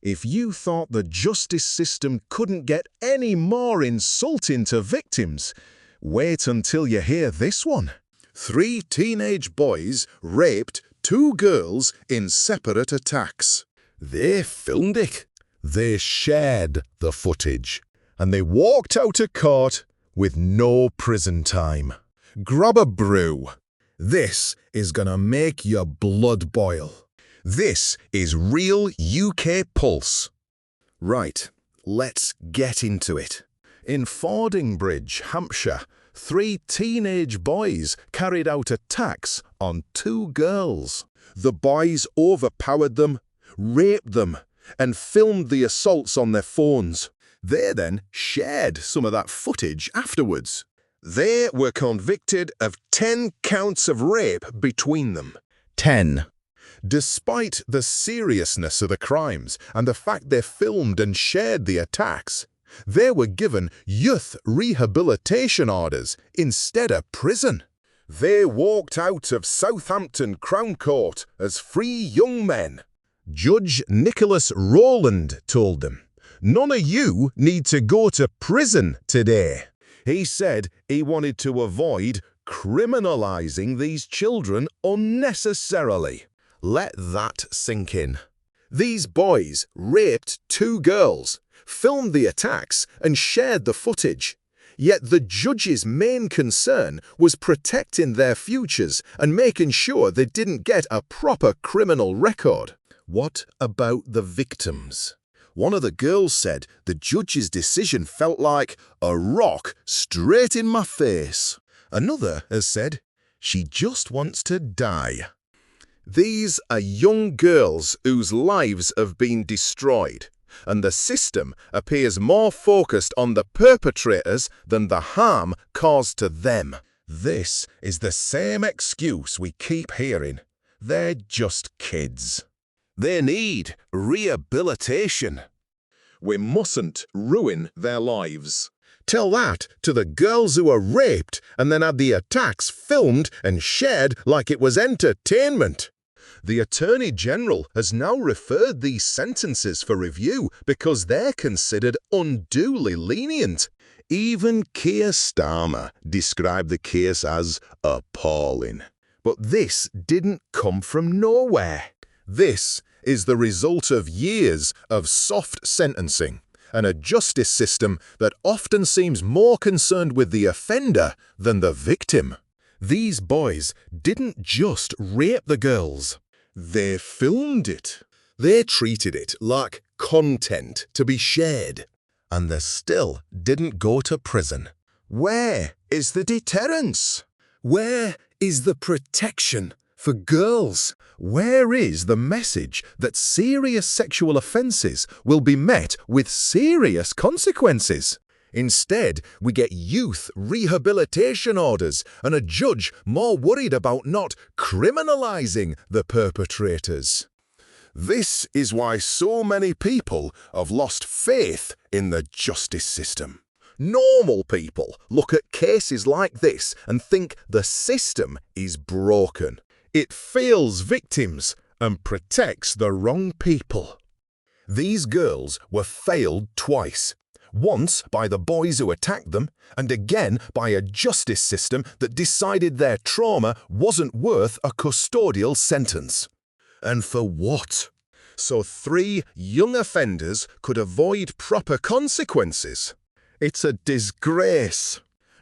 If you thought the justice system couldn't get any more insulting to victims, wait until you hear this one. 3 teenage boys raped 2 girls in separate attacks. They filmed it. They shared the footage. And they walked out of court with no prison time. Grab a brew. This is gonna make your blood boil. This is Real UK Pulse. Right, let's get into it. In Fordingbridge, Hampshire, 3 teenage boys carried out attacks on 2 girls. The boys overpowered them, raped them, and filmed the assaults on their phones. They then shared some of that footage afterwards. They were convicted of 10 counts of rape between them. 10. Despite the seriousness of the crimes and the fact they filmed and shared the attacks, they were given youth rehabilitation orders instead of prison. They walked out of Southampton Crown Court as free young men. Judge Nicholas Rowland told them, "None of you need to go to prison today." He said he wanted to avoid criminalising these children unnecessarily. Let that sink in. These boys raped 2 girls, filmed the attacks, and shared the footage. Yet the judge's main concern was protecting their futures and making sure they didn't get a proper criminal record. What about the victims? One of the girls said the judge's decision felt like a rock straight in my face. Another has said she just wants to die. These are young girls whose lives have been destroyed, and the system appears more focused on the perpetrators than the harm caused to them. This is the same excuse we keep hearing. They're just kids. They need rehabilitation. We mustn't ruin their lives. Tell that to the girls who were raped and then had the attacks filmed and shared like it was entertainment. The Attorney General has now referred these sentences for review because they're considered unduly lenient. Even Keir Starmer described the case as appalling. But this didn't come from nowhere. This is the result of years of soft sentencing and a justice system that often seems more concerned with the offender than the victim. These boys didn't just rape the girls. They filmed it. They treated it like content to be shared. And they still didn't go to prison. Where is the deterrence? Where is the protection for girls? Where is the message that serious sexual offences will be met with serious consequences? Instead, we get youth rehabilitation orders and a judge more worried about not criminalising the perpetrators. This is why so many people have lost faith in the justice system. Normal people look at cases like this and think the system is broken. It fails victims and protects the wrong people. These girls were failed twice. Once by the boys who attacked them, and again by a justice system that decided their trauma wasn't worth a custodial sentence. And for what? So 3 young offenders could avoid proper consequences. It's a disgrace.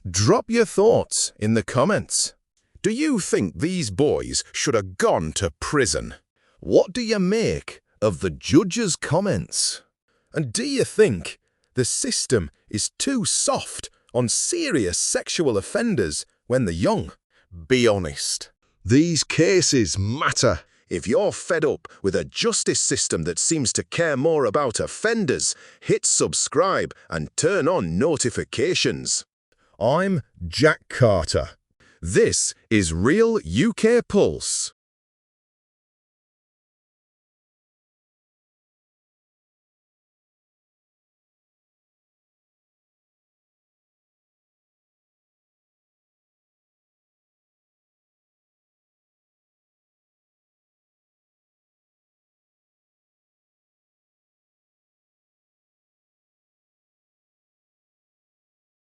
Drop your thoughts in the comments. Do you think these boys should have gone to prison? What do you make of the judge's comments? And do you think the system is too soft on serious sexual offenders when they're young? Be honest. These cases matter. If you're fed up with a justice system that seems to care more about offenders, hit subscribe and turn on notifications. I'm Jack Carter. This is Real UK Pulse.